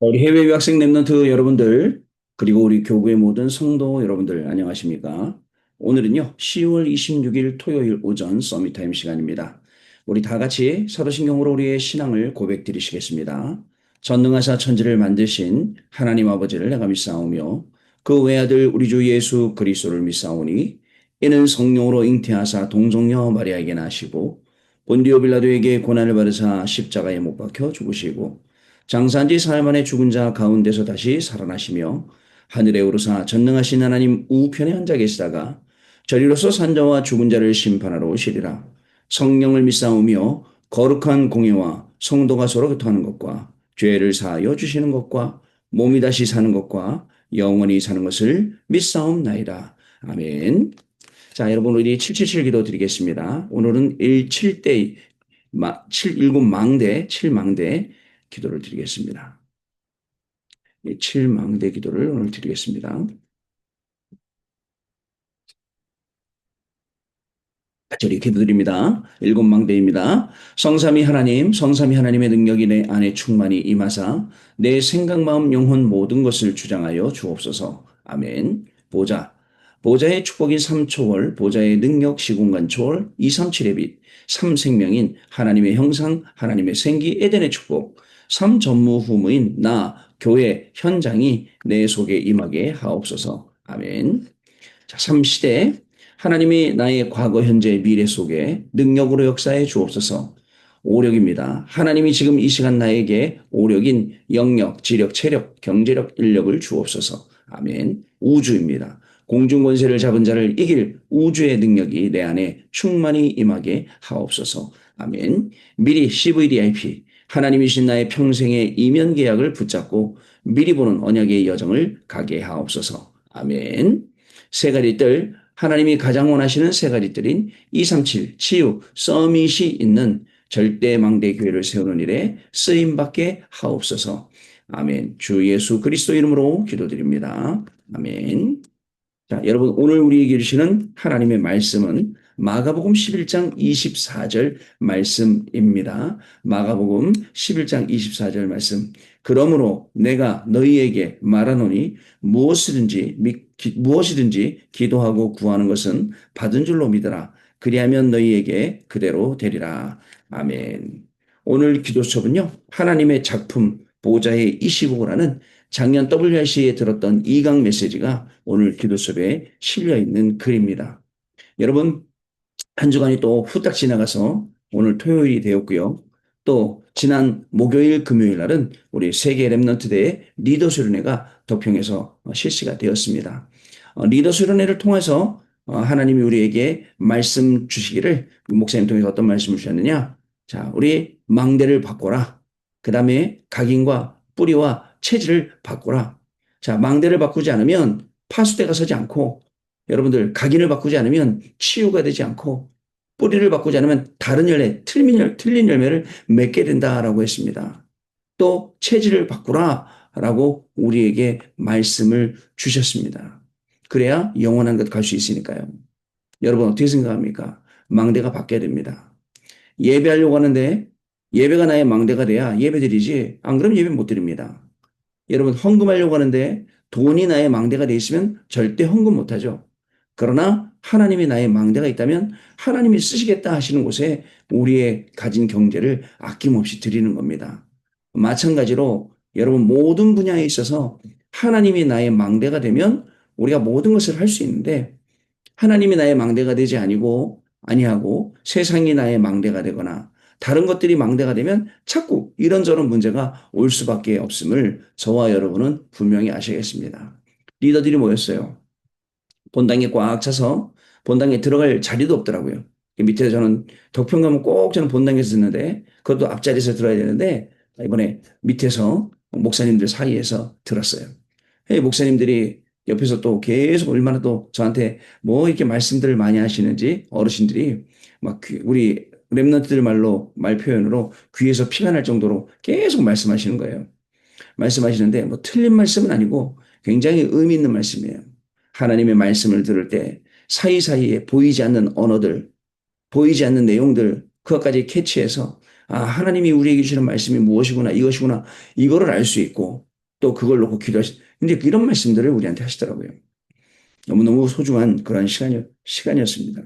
우리 해외 유학생 랩런트 여러분들, 그리고 우리 교구의 모든 성도 여러분들, 안녕하십니까? 오늘은요, 10월 26일 토요일 오전 서밋타임 시간입니다. 우리 다 같이 사도신경으로 우리의 신앙을 고백드리시겠습니다. 전능하사 천지를 만드신 하나님 아버지를 내가 믿사오며, 그 외아들 우리 주 예수 그리스도를 믿사오니, 이는 성령으로 잉태하사 동정녀 마리아에게 나시고, 본디오 빌라도에게 고난을 받으사 십자가에 못 박혀 죽으시고, 장사한 지 사흘 만에 죽은 자 가운데서 다시 살아나시며 하늘에 오르사 전능하신 하나님 우편에 앉아 계시다가 저리로서 산자와 죽은 자를 심판하러 오시리라. 성령을 믿사오며 거룩한 공예와 성도가 서로 교통하는 것과 죄를 사하여 주시는 것과 몸이 다시 사는 것과 영원히 사는 것을 믿사옵나이다. 아멘. 자, 여러분 우리 777 기도 드리겠습니다. 오늘은 17대 7망대 7망대 기도를 드리겠습니다. 이 7망대 기도를 오늘 드리겠습니다. 저리 기도드립니다. 7망대입니다. 성삼위 하나님, 성삼위 하나님의 능력이 내 안에 충만히 임하사 내 생각, 마음, 영혼 모든 것을 주장하여 주옵소서. 아멘. 보좌의 축복인 삼초월, 보좌의 능력 시공간 초월, 237의 빛, 삼생명인 하나님의 형상, 하나님의 생기, 에덴의 축복, 삼전무후무인 나, 교회, 현장이 내 속에 임하게 하옵소서. 아멘. 자, 3시대 하나님이 나의 과거, 현재, 미래 속에 능력으로 역사해 주옵소서. 오력입니다. 하나님이 지금 이 시간 나에게 오력인 영력, 지력, 체력, 경제력, 인력을 주옵소서. 아멘. 우주입니다. 공중권세를 잡은 자를 이길 우주의 능력이 내 안에 충만히 임하게 하옵소서. 아멘. 미리 CVDIP 하나님이신 나의 평생의 이면 계약을 붙잡고 미리 보는 언약의 여정을 가게 하옵소서. 아멘. 세 가지 뜰, 하나님이 가장 원하시는 세 가지 뜰인 237, 치유, 서밋이 있는 절대망대 교회를 세우는 일에 쓰임받게 하옵소서. 아멘. 주 예수 그리스도 이름으로 기도드립니다. 아멘. 자, 여러분, 오늘 우리에게 주시는 하나님의 말씀은 마가복음 11장 24절 말씀입니다. 마가복음 11장 24절 말씀. 그러므로 내가 너희에게 말하노니 무엇이든지 기도하고 구하는 것은 받은 줄로 믿어라. 그리하면 너희에게 그대로 되리라. 아멘. 오늘 기도첩은요, 하나님의 작품 보좌의 25라는 작년 WRC에 들었던 2강 메시지가 오늘 기도수업에 실려 있는 글입니다. 여러분, 한 주간이 또 후딱 지나가서 오늘 토요일이 되었고요. 또 지난 목요일, 금요일 날은 우리 세계 랩넌트 대회 리더 수련회가 덕평에서 실시가 되었습니다. 리더 수련회를 통해서 하나님이 우리에게 말씀 주시기를 목사님 통해서 어떤 말씀을 주셨느냐? 자, 우리 망대를 바꿔라. 그 다음에 각인과 뿌리와 체질을 바꿔라. 자, 망대를 바꾸지 않으면 파수대가 서지 않고 여러분들 각인을 바꾸지 않으면 치유가 되지 않고 뿌리를 바꾸지 않으면 다른 열매, 틀린 열매를 맺게 된다라고 했습니다. 또 체질을 바꾸라라고 우리에게 말씀을 주셨습니다. 그래야 영원한 것 갈 수 있으니까요. 여러분 어떻게 생각합니까? 망대가 바뀌어야 됩니다. 예배하려고 하는데 예배가 나의 망대가 돼야 예배 드리지 안 그러면 예배 못 드립니다. 여러분 헌금하려고 하는데 돈이 나의 망대가 돼 있으면 절대 헌금 못 하죠. 그러나 하나님이 나의 망대가 있다면 하나님이 쓰시겠다 하시는 곳에 우리의 가진 경제를 아낌없이 드리는 겁니다. 마찬가지로 여러분 모든 분야에 있어서 하나님이 나의 망대가 되면 우리가 모든 것을 할 수 있는데 하나님이 나의 망대가 되지 아니하고 세상이 나의 망대가 되거나 다른 것들이 망대가 되면 자꾸 이런저런 문제가 올 수밖에 없음을 저와 여러분은 분명히 아시겠습니다. 리더들이 모였어요. 본당에 꽉 차서 본당에 들어갈 자리도 없더라고요. 밑에 저는 덕평 가면 꼭 저는 본당에서 듣는데 그것도 앞자리에서 들어야 되는데 이번에 밑에서 목사님들 사이에서 들었어요. 목사님들이 옆에서 또 계속 얼마나 또 저한테 뭐 이렇게 말씀들을 많이 하시는지 어르신들이 막 우리 랩런트들 말 표현으로 귀에서 피가 날 정도로 계속 말씀하시는 거예요. 말씀하시는데 뭐 틀린 말씀은 아니고 굉장히 의미 있는 말씀이에요. 하나님의 말씀을 들을 때 사이사이에 보이지 않는 언어들, 보이지 않는 내용들, 그것까지 캐치해서 하나님이 우리에게 주시는 말씀이 무엇이구나, 이것이구나, 이거를 알 수 있고 또 그걸 놓고 근데 이런 말씀들을 우리한테 하시더라고요. 너무너무 소중한 그런 시간이었습니다.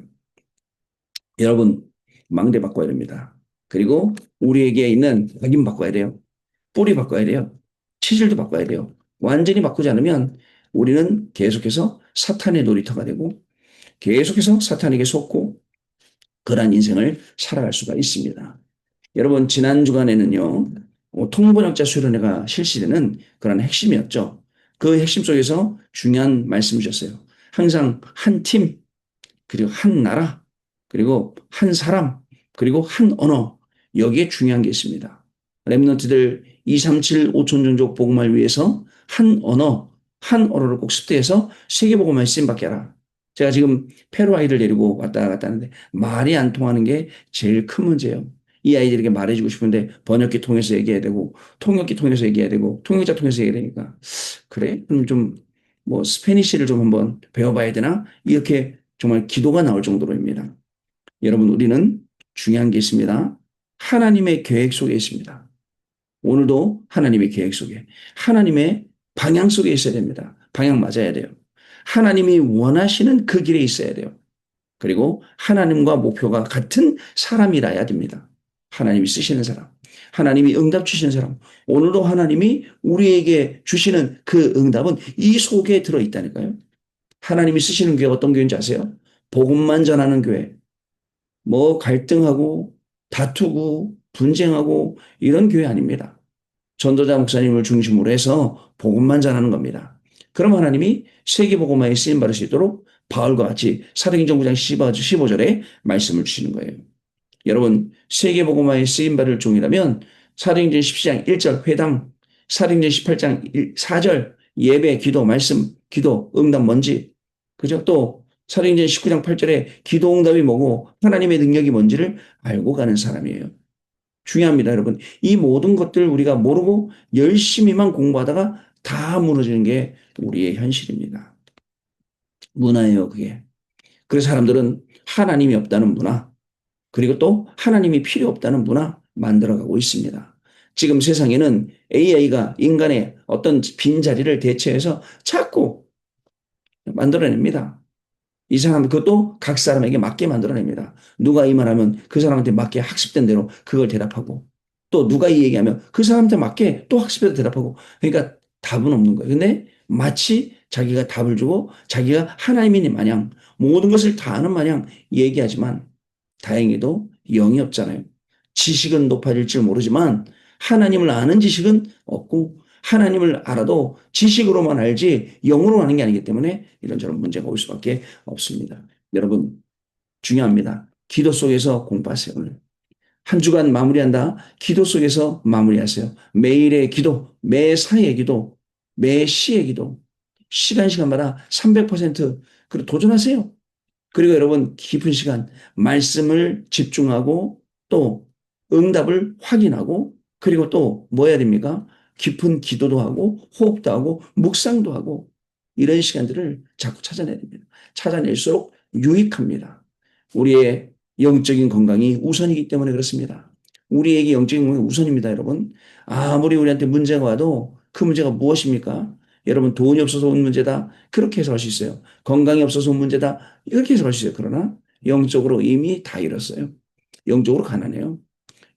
여러분, 망대 바꿔야 됩니다. 그리고 우리에게 있는 각인 바꿔야 돼요. 뿌리 바꿔야 돼요. 치질도 바꿔야 돼요. 완전히 바꾸지 않으면 우리는 계속해서 사탄의 놀이터가 되고 계속해서 사탄에게 속고 그러한 인생을 살아갈 수가 있습니다. 여러분, 지난 주간에는요, 통번역자 수련회가 실시되는 그런 핵심이었죠. 그 핵심 속에서 중요한 말씀 주셨어요. 항상 한 팀, 그리고 한 나라, 그리고 한 사람, 그리고 한 언어, 여기에 중요한 게 있습니다. 렘넌트들 237 5천 종족 복음을 위해서 한 언어, 한 언어를 꼭 습득해서 세계복음을 쓰임받게 하라. 제가 지금 페루 아이들 데리고 왔다 갔다 하는데 말이 안 통하는 게 제일 큰 문제예요. 이 아이들에게 말해주고 싶은데 번역기 통해서 얘기해야 되고 통역기 통해서 얘기해야 되고 통역자 통해서 얘기해야 되니까 그래? 그럼 좀 뭐 스페니쉬를 좀 한번 배워봐야 되나? 이렇게 정말 기도가 나올 정도로입니다. 여러분, 우리는 중요한 게 있습니다. 하나님의 계획 속에 있습니다. 오늘도 하나님의 계획 속에, 하나님의 방향 속에 있어야 됩니다. 방향 맞아야 돼요. 하나님이 원하시는 그 길에 있어야 돼요. 그리고 하나님과 목표가 같은 사람이라야 됩니다. 하나님이 쓰시는 사람, 하나님이 응답 주시는 사람. 오늘도 하나님이 우리에게 주시는 그 응답은 이 속에 들어있다니까요. 하나님이 쓰시는 교회가 어떤 교회인지 아세요? 복음만 전하는 교회. 뭐 갈등하고 다투고 분쟁하고 이런 교회 아닙니다. 전도자 목사님을 중심으로 해서 복음만 전하는 겁니다. 그럼 하나님이 세계복음화에 쓰임 받을 수 있도록 바울과 같이 사도행전 9장 15절에 말씀을 주시는 거예요. 여러분, 세계복음화에 쓰임 받을 종이라면 사도행전 17장 1절 회당, 사도행전 18장 4절 예배, 기도, 말씀, 기도, 응답 뭔지, 그죠? 또 사도행전 19장 8절에 기도 응답이 뭐고 하나님의 능력이 뭔지를 알고 가는 사람이에요. 중요합니다, 여러분. 이 모든 것들 우리가 모르고 열심히만 공부하다가 다 무너지는 게 우리의 현실입니다. 문화예요, 그게. 그래서 사람들은 하나님이 없다는 문화, 그리고 또 하나님이 필요 없다는 문화 만들어가고 있습니다. 지금 세상에는 AI가 인간의 어떤 빈자리를 대체해서 자꾸 만들어냅니다. 이 사람, 그것도 각 사람에게 맞게 만들어냅니다. 누가 이 말하면 그 사람한테 맞게 학습된 대로 그걸 대답하고, 또 누가 이 얘기하면 그 사람한테 맞게 또 학습해서 대답하고, 그러니까 답은 없는 거예요. 근데 마치 자기가 답을 주고 자기가 하나님인 마냥 모든 것을 다 아는 마냥 얘기하지만 다행히도 영이 없잖아요. 지식은 높아질 줄 모르지만 하나님을 아는 지식은 없고 하나님을 알아도 지식으로만 알지 영으로 아는 게 아니기 때문에 이런저런 문제가 올 수밖에 없습니다. 여러분, 중요합니다. 기도 속에서 공부하세요. 오늘. 한 주간 마무리한다. 기도 속에서 마무리하세요. 매일의 기도, 매사의 기도, 매시의 기도, 시간마다 300% 그리고 도전하세요. 그리고 여러분 깊은 시간 말씀을 집중하고 또 응답을 확인하고 그리고 또 뭐 해야 됩니까? 깊은 기도도 하고 호흡도 하고 묵상도 하고 이런 시간들을 자꾸 찾아내야 됩니다. 찾아낼수록 유익합니다. 우리의 영적인 건강이 우선이기 때문에 그렇습니다. 우리에게 영적인 건강이 우선입니다, 여러분. 아무리 우리한테 문제가 와도 그 문제가 무엇입니까? 여러분 돈이 없어서 온 문제다. 그렇게 해석할 수 있어요. 건강이 없어서 온 문제다. 이렇게 해석할 수 있어요. 그러나 영적으로 이미 다 잃었어요. 영적으로 가난해요.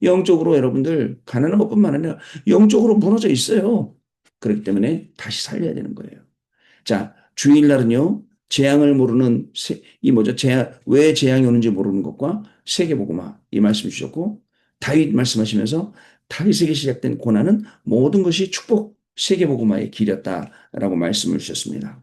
영적으로 여러분들 가난한 것뿐만 아니라 영적으로 무너져 있어요. 그렇기 때문에 다시 살려야 되는 거예요. 자, 주일날은요. 재앙을 모르는 이 뭐죠? 왜 재앙이 오는지 모르는 것과 세계복음화 이 말씀 주셨고 다윗 말씀하시면서 다윗에게 시작된 고난은 모든 것이 축복 세계복음화의 길이었다라고 말씀을 주셨습니다.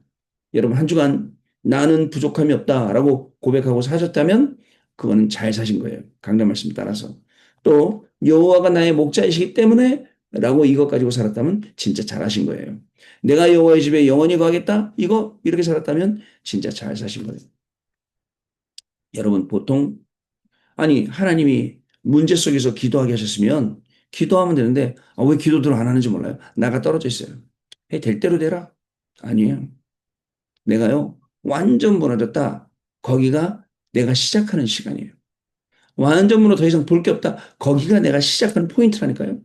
여러분 한 주간 나는 부족함이 없다라고 고백하고 사셨다면 그거는 잘 사신 거예요. 강단 말씀 따라서. 또 여호와가 나의 목자이시기 때문에 라고 이것 가지고 살았다면 진짜 잘하신 거예요. 내가 여호와의 집에 영원히 거하겠다? 이거 이렇게 살았다면 진짜 잘 사신 거예요. 여러분 보통 아니 하나님이 문제 속에서 기도하게 하셨으면 기도하면 되는데 왜 기도들을 안 하는지 몰라요. 나가 떨어져 있어요. 될 대로 되라? 아니에요. 내가요 완전 무너졌다. 거기가 내가 시작하는 시간이에요. 완전 무너 더 이상 볼 게 없다. 거기가 내가 시작하는 포인트라니까요.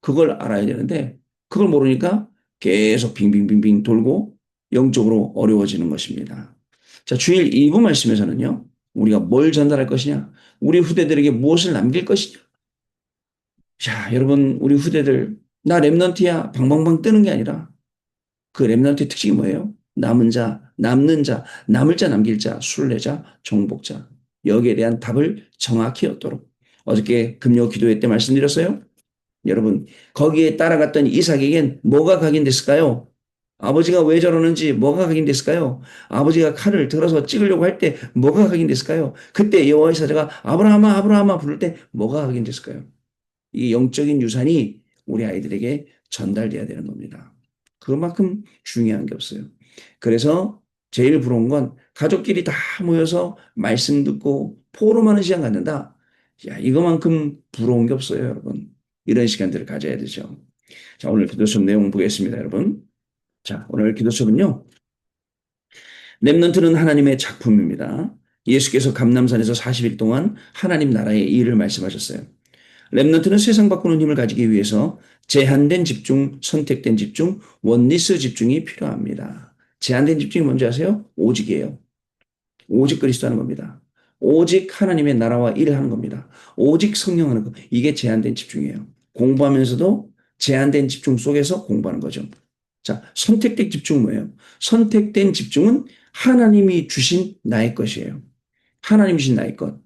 그걸 알아야 되는데 그걸 모르니까 계속 빙빙빙빙 돌고 영적으로 어려워지는 것입니다. 자, 주일 2부 말씀에서는요, 우리가 뭘 전달할 것이냐, 우리 후대들에게 무엇을 남길 것이냐. 자, 여러분, 우리 후대들, 나 랩넌트야, 방방방 뜨는 게 아니라 그 랩넌트의 특징이 뭐예요? 남은 자, 남는 자, 남을 자, 남길 자, 순례자, 정복자. 여기에 대한 답을 정확히 얻도록. 어저께 금요 기도회 때 말씀드렸어요. 여러분, 거기에 따라갔던 이삭에겐 뭐가 각인됐을까요? 아버지가 왜 저러는지 뭐가 각인됐을까요? 아버지가 칼을 들어서 찍으려고 할 때 뭐가 각인됐을까요? 그때 여호와의 사자가 아브라함아, 아브라함아 부를 때 뭐가 각인됐을까요? 이 영적인 유산이 우리 아이들에게 전달돼야 되는 겁니다. 그만큼 중요한 게 없어요. 그래서 제일 부러운 건 가족끼리 다 모여서 말씀 듣고 포럼하는 시간 갖는다. 야, 이거만큼 부러운 게 없어요, 여러분. 이런 시간들을 가져야 되죠. 자, 오늘 기도 수업 내용 보겠습니다, 여러분. 자, 오늘 기도 수업은요. 렘넌트는 하나님의 작품입니다. 예수께서 감람산에서 40일 동안 하나님 나라의 일을 말씀하셨어요. 렘넌트는 세상 바꾸는 힘을 가지기 위해서 제한된 집중, 선택된 집중, 원리스 집중이 필요합니다. 제한된 집중이 뭔지 아세요? 오직이에요. 오직 그리스도 하는 겁니다. 오직 하나님의 나라와 일을 하는 겁니다. 오직 성령하는 것. 이게 제한된 집중이에요. 공부하면서도 제한된 집중 속에서 공부하는 거죠. 자, 선택된 집중은 뭐예요? 선택된 집중은 하나님이 주신 나의 것이에요. 하나님이 주신 나의 것.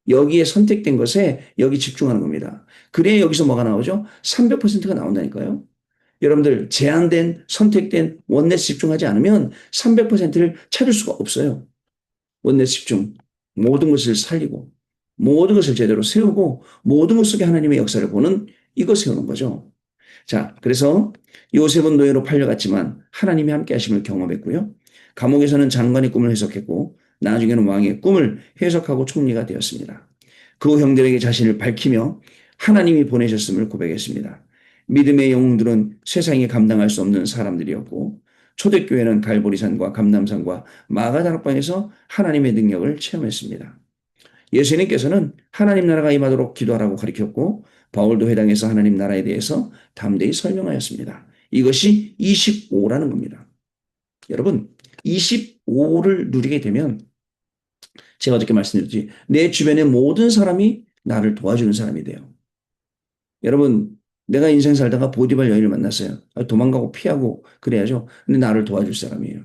여기에 선택된 것에 여기 집중하는 겁니다. 그래야 여기서 뭐가 나오죠? 300%가 나온다니까요. 여러분들 제한된 선택된 원넷 집중하지 않으면 300%를 찾을 수가 없어요. 원넷 집중. 모든 것을 살리고 모든 것을 제대로 세우고 모든 것 속에 하나님의 역사를 보는 이거 세우는 거죠. 자, 그래서 요셉은 노예로 팔려갔지만 하나님이 함께 하심을 경험했고요. 감옥에서는 장관의 꿈을 해석했고 나중에는 왕의 꿈을 해석하고 총리가 되었습니다. 그 형들에게 자신을 밝히며 하나님이 보내셨음을 고백했습니다. 믿음의 영웅들은 세상에 감당할 수 없는 사람들이었고 초대교회는 갈보리산과 감람산과 마가다락방에서 하나님의 능력을 체험했습니다. 예수님께서는 하나님 나라가 임하도록 기도하라고 가르쳤고 바울도 회당에서 하나님 나라에 대해서 담대히 설명하였습니다. 이것이 25라는 겁니다. 여러분 25를 누리게 되면 제가 어저께 말씀드렸지 내 주변의 모든 사람이 나를 도와주는 사람이 돼요. 여러분 내가 인생 살다가 보디발 여인을 만났어요. 도망가고 피하고 그래야죠. 근데 나를 도와줄 사람이에요.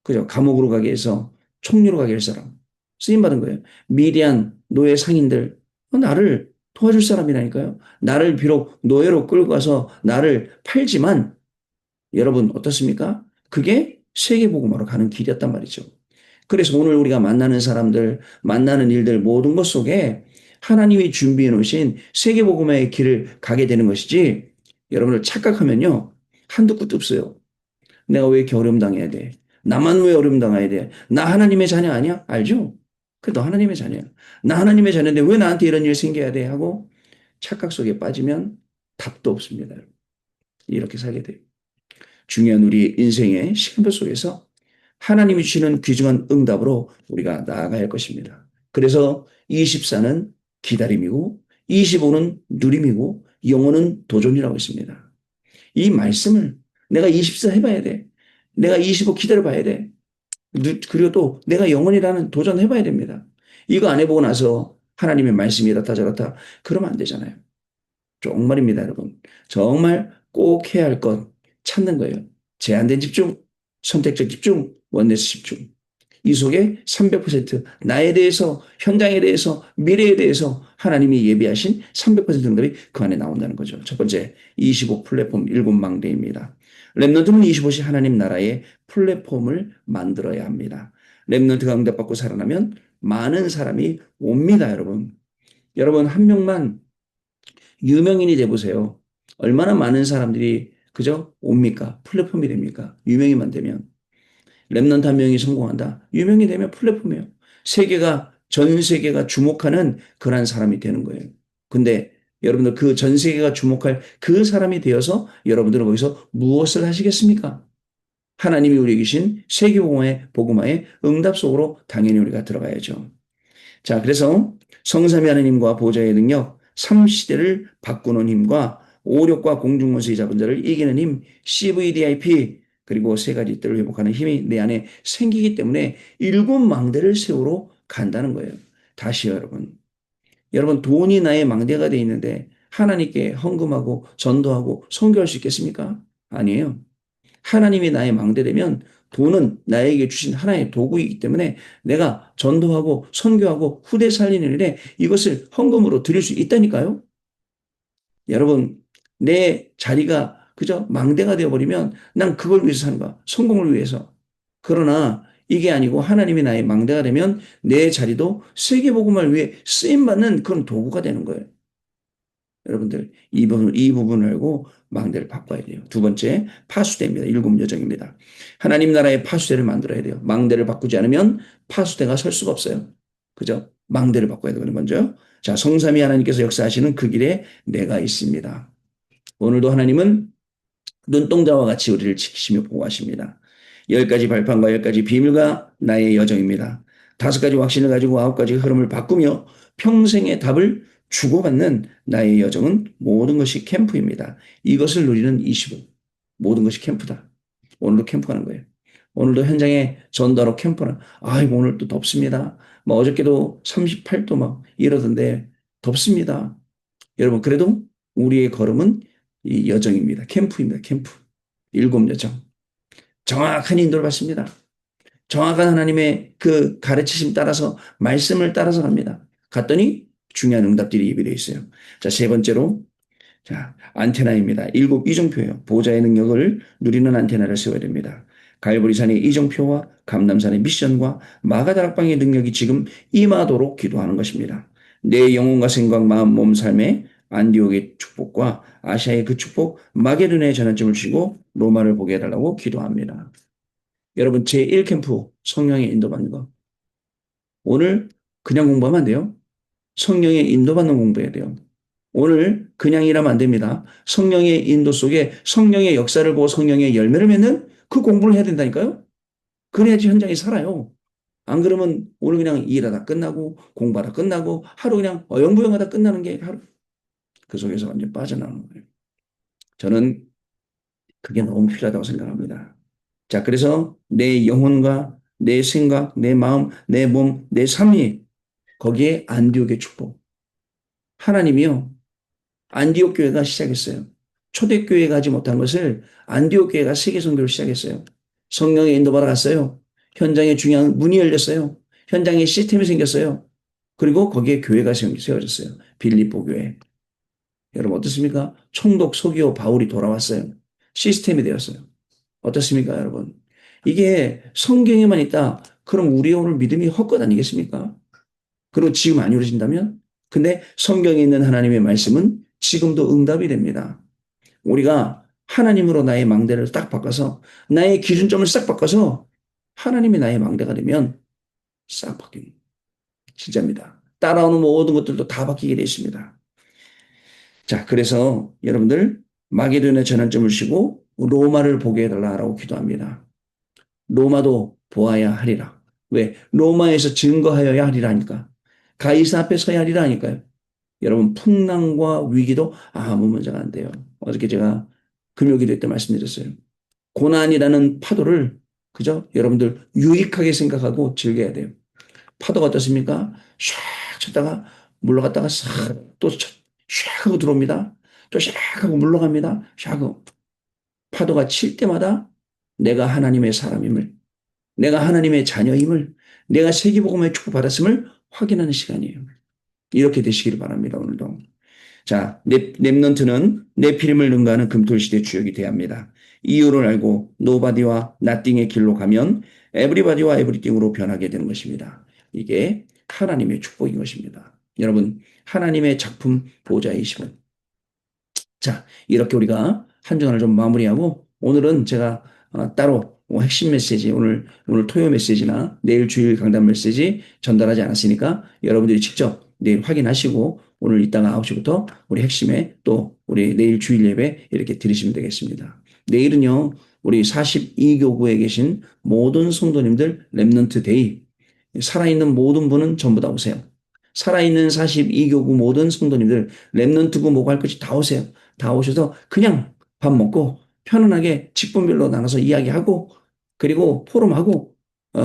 그죠? 감옥으로 가게 해서 총리로 가게 할 사람. 쓰임받은 거예요. 미디안 노예 상인들 나를 도와줄 사람이라니까요. 나를 비록 노예로 끌고 가서 나를 팔지만 여러분 어떻습니까? 그게 세계복음화로 가는 길이었단 말이죠. 그래서 오늘 우리가 만나는 사람들, 만나는 일들 모든 것 속에 하나님이 준비해 놓으신 세계복음화의 길을 가게 되는 것이지 여러분을 착각하면요. 한두 끝도 없어요. 내가 왜 이렇게 어려움 당해야 돼? 나만 왜 어려움 당해야 돼? 나 하나님의 자녀 아니야? 알죠? 그래, 너 하나님의 자녀야. 나 하나님의 자녀인데 왜 나한테 이런 일 생겨야 돼? 하고 착각 속에 빠지면 답도 없습니다. 이렇게 살게 돼요. 중요한 우리 인생의 시간표 속에서 하나님이 주시는 귀중한 응답으로 우리가 나아가야 할 것입니다. 그래서 24는 기다림이고 25는 누림이고 영혼은 도전이라고 했습니다. 이 말씀을 내가 24 해봐야 돼. 내가 25 기다려봐야 돼. 그리고 또 내가 영혼이라는 도전해봐야 됩니다. 이거 안 해보고 나서 하나님의 말씀이 이렇다 저렇다 그러면 안 되잖아요. 정말입니다, 여러분. 정말 꼭 해야 할 것 찾는 거예요. 제한된 집중, 선택적 집중, 원네스 집중. 이 속에 300% 나에 대해서, 현장에 대해서, 미래에 대해서 하나님이 예비하신 300% 응답이 그 안에 나온다는 거죠. 첫 번째, 25 플랫폼 7망대입니다. 랩넌트는 25시 하나님 나라의 플랫폼을 만들어야 합니다. 랩넌트가 응답받고 살아나면 많은 사람이 옵니다, 여러분. 여러분, 한 명만 유명인이 돼보세요. 얼마나 많은 사람들이 그저 옵니까? 플랫폼이 됩니까? 유명인만 되면. 랩넌트 한 명이 성공한다. 유명이 되면 플랫폼이에요. 전 세계가 주목하는 그런 사람이 되는 거예요. 근데 여러분들 그 전 세계가 주목할 그 사람이 되어서 여러분들은 거기서 무엇을 하시겠습니까? 하나님이 우리에게 주신 세계복음화의 복음화의 응답 속으로 당연히 우리가 들어가야죠. 자, 그래서 성삼위 하나님과 보좌의 능력, 3시대를 바꾸는 힘과 오력과 공중문서의 잡은 자를 이기는 힘, CVDIP, 그리고 세 가지 뜻을 회복하는 힘이 내 안에 생기기 때문에 일곱 망대를 세우러 간다는 거예요. 다시요, 여러분. 여러분, 돈이 나의 망대가 돼 있는데 하나님께 헌금하고 전도하고 선교할 수 있겠습니까? 아니에요. 하나님이 나의 망대되면 돈은 나에게 주신 하나의 도구이기 때문에 내가 전도하고 선교하고 후대 살리는 일에 이것을 헌금으로 드릴 수 있다니까요. 여러분, 내 자리가 그저 망대가 되어버리면 난 그걸 위해서 사는 거야. 성공을 위해서. 그러나 이게 아니고 하나님이 나의 망대가 되면 내 자리도 세계복음을 위해 쓰임받는 그런 도구가 되는 거예요. 여러분들, 이 부분을 알고 망대를 바꿔야 돼요. 두 번째, 파수대입니다. 일곱 여정입니다. 하나님 나라의 파수대를 만들어야 돼요. 망대를 바꾸지 않으면 파수대가 설 수가 없어요. 그죠? 망대를 바꿔야 되거든요, 먼저. 자, 성삼위 하나님께서 역사하시는 그 길에 내가 있습니다. 오늘도 하나님은 눈동자와 같이 우리를 지키시며 보호하십니다. 열 가지 발판과 열 가지 비밀과 나의 여정입니다. 다섯 가지 확신을 가지고 아홉 가지 흐름을 바꾸며 평생의 답을 주고받는 나의 여정은 모든 것이 캠프입니다. 이것을 누리는 20분. 모든 것이 캠프다. 오늘도 캠프 가는 거예요. 오늘도 현장에 전도하러 캠프는, 아이고, 오늘 또 덥습니다. 뭐 어저께도 38도 막 이러던데 덥습니다. 여러분, 그래도 우리의 걸음은 이 여정입니다. 캠프입니다. 캠프. 일곱 여정. 정확한 인도를 받습니다. 정확한 하나님의 그 가르치심 따라서 말씀을 따라서 갑니다. 갔더니 중요한 응답들이 예비되어 있어요. 자, 세 번째로 자, 안테나입니다. 일곱 이정표예요. 보호자의 능력을 누리는 안테나를 세워야 됩니다. 갈보리산의 이정표와 감남산의 미션과 마가다락방의 능력이 지금 임하도록 기도하는 것입니다. 내 영혼과 생각, 마음, 몸, 삶에 안디옥의 축복과 아시아의 그 축복, 마게도나의 전환점을 주시고 로마를 보게 해달라고 기도합니다. 여러분, 제1캠프 성령의 인도받는 거. 오늘 그냥 공부하면 안 돼요. 성령의 인도받는 공부해야 돼요. 오늘 그냥 일하면 안 됩니다. 성령의 인도 속에 성령의 역사를 보고 성령의 열매를 맺는 그 공부를 해야 된다니까요. 그래야지 현장이 살아요. 안 그러면 오늘 그냥 일하다 끝나고 공부하다 끝나고 하루 그냥 어영부영하다 끝나는 게 하루 그 속에서 완전 빠져나오는 거예요. 저는 그게 너무 필요하다고 생각합니다. 자, 그래서 내 영혼과 내 생각, 내 마음, 내 몸, 내 삶이 거기에 안디옥의 축복. 하나님이요. 안디옥 교회가 시작했어요. 초대교회가 하지 못한 것을 안디옥 교회가 세계 선교를 시작했어요. 성령의 인도받아 갔어요. 현장에 중요한 문이 열렸어요. 현장에 시스템이 생겼어요. 그리고 거기에 교회가 세워졌어요. 빌립보 교회. 여러분 어떻습니까? 총독 소기오 바울이 돌아왔어요. 시스템이 되었어요. 어떻습니까, 여러분? 이게 성경에만 있다. 그럼 우리 오늘 믿음이 헛것 아니겠습니까? 그리고 지금 안 이루어진다면? 근데 성경에 있는 하나님의 말씀은 지금도 응답이 됩니다. 우리가 하나님으로 나의 망대를 딱 바꿔서 나의 기준점을 싹 바꿔서 하나님이 나의 망대가 되면 싹 바뀝니다. 진짜입니다. 따라오는 모든 것들도 다 바뀌게 되어 있습니다. 자, 그래서 여러분들 마게도냐 전환점을 쉬고 로마를 보게 해달라고 기도합니다. 로마도 보아야 하리라. 왜? 로마에서 증거하여야 하리라 하니까. 가이사 앞에 서야 하리라 하니까요. 여러분 풍랑과 위기도 아무 문제가 안 돼요. 어저께 제가 금요기도 때 말씀드렸어요. 고난이라는 파도를 그죠? 여러분들 유익하게 생각하고 즐겨야 돼요. 파도가 어떻습니까? 샥 쳤다가 물러갔다가 싹또 샥 하고 들어옵니다. 또 샥 하고 물러갑니다. 샥 하고 파도가 칠 때마다 내가 하나님의 사람임을, 내가 하나님의 자녀임을, 내가 세계복음의 축복받았음을 확인하는 시간이에요. 이렇게 되시기를 바랍니다. 오늘도. 자, 랩넌트는 네피림을 능가하는 금토시대 주역이 돼야 합니다. 이유를 알고 노바디와 나띵의 길로 가면 에브리바디와 에브리띵으로 변하게 되는 것입니다. 이게 하나님의 축복인 것입니다. 여러분, 하나님의 작품 보좌이시군. 자, 이렇게 우리가 한 주간을 좀 마무리하고 오늘은 제가 따로 핵심 메시지 오늘 토요 메시지나 내일 주일 강단 메시지 전달하지 않았으니까 여러분들이 직접 내일 확인하시고 오늘 이따가 9시부터 우리 핵심에 또 우리 내일 주일 예배 이렇게 드리시면 되겠습니다. 내일은요 우리 42교구에 계신 모든 성도님들 렘넌트 데이 살아있는 모든 분은 전부 다 오세요. 살아있는 42교구 모든 성도님들 렘넌트구 뭐고 할 것이 다 오세요. 다 오셔서 그냥 밥 먹고 편안하게 직분별로 나눠서 이야기하고 그리고 포럼하고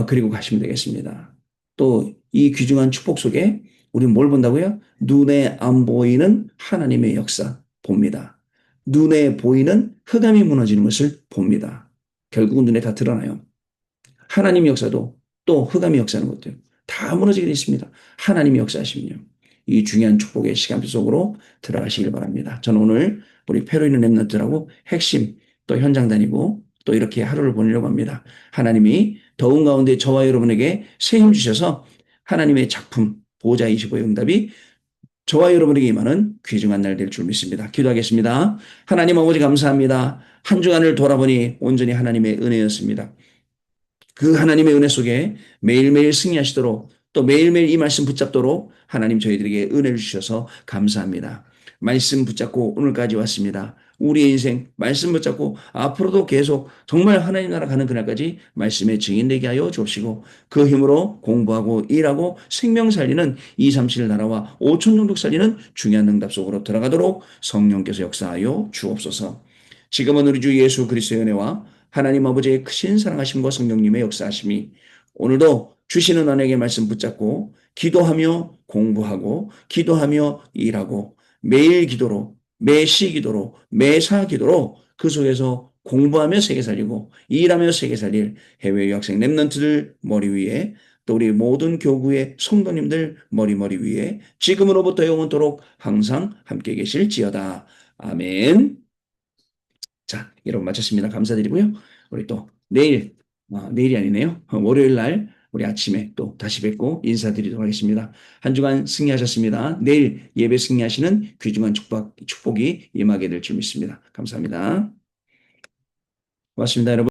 그리고 가시면 되겠습니다. 또 이 귀중한 축복 속에 우리 뭘 본다고요? 눈에 안 보이는 하나님의 역사 봅니다. 눈에 보이는 흑암이 무너지는 것을 봅니다. 결국은 눈에 다 드러나요. 하나님의 역사도 또 흑암의 역사는 것도요. 다 무너지게 되어 있습니다. 하나님의 역사하시면요. 이 중요한 축복의 시간표 속으로 들어가시길 바랍니다. 저는 오늘 우리 페루 있는 랩런트라고 핵심 또 현장 다니고 또 이렇게 하루를 보내려고 합니다. 하나님이 더운 가운데 저와 여러분에게 새 힘 주셔서 하나님의 작품 보호자 25의 응답이 저와 여러분에게 임하는 귀중한 날 될 줄 믿습니다. 기도하겠습니다. 하나님 아버지 감사합니다. 한 주간을 돌아보니 온전히 하나님의 은혜였습니다. 그 하나님의 은혜 속에 매일매일 승리하시도록 또 매일매일 이 말씀 붙잡도록 하나님 저희들에게 은혜를 주셔서 감사합니다. 말씀 붙잡고 오늘까지 왔습니다. 우리의 인생 말씀 붙잡고 앞으로도 계속 정말 하나님 나라 가는 그날까지 말씀의 증인 되게 하여 주옵시고 그 힘으로 공부하고 일하고 생명 살리는 237 나라와 5천 종족 살리는 중요한 응답 속으로 들어가도록 성령께서 역사하여 주옵소서. 지금은 우리 주 예수 그리스도의 은혜와 하나님 아버지의 크신 사랑하심과 성령님의 역사하심이 오늘도 주시는 언약의 말씀 붙잡고 기도하며 공부하고 기도하며 일하고 매일 기도로 매시 기도로 매사 기도로 그 속에서 공부하며 세계 살리고 일하며 세계 살릴 해외 유학생 랩런트들 머리 위에 또 우리 모든 교구의 성도님들 머리 위에 지금으로부터 영원토록 항상 함께 계실지어다. 아멘. 자, 여러분 마쳤습니다. 감사드리고요. 우리 또 내일, 내일이 아니네요. 월요일 날 우리 아침에 또 다시 뵙고 인사드리도록 하겠습니다. 한 주간 승리하셨습니다. 내일 예배 승리하시는 귀중한 축복이 임하게 될 줄 믿습니다. 감사합니다. 고맙습니다, 여러분.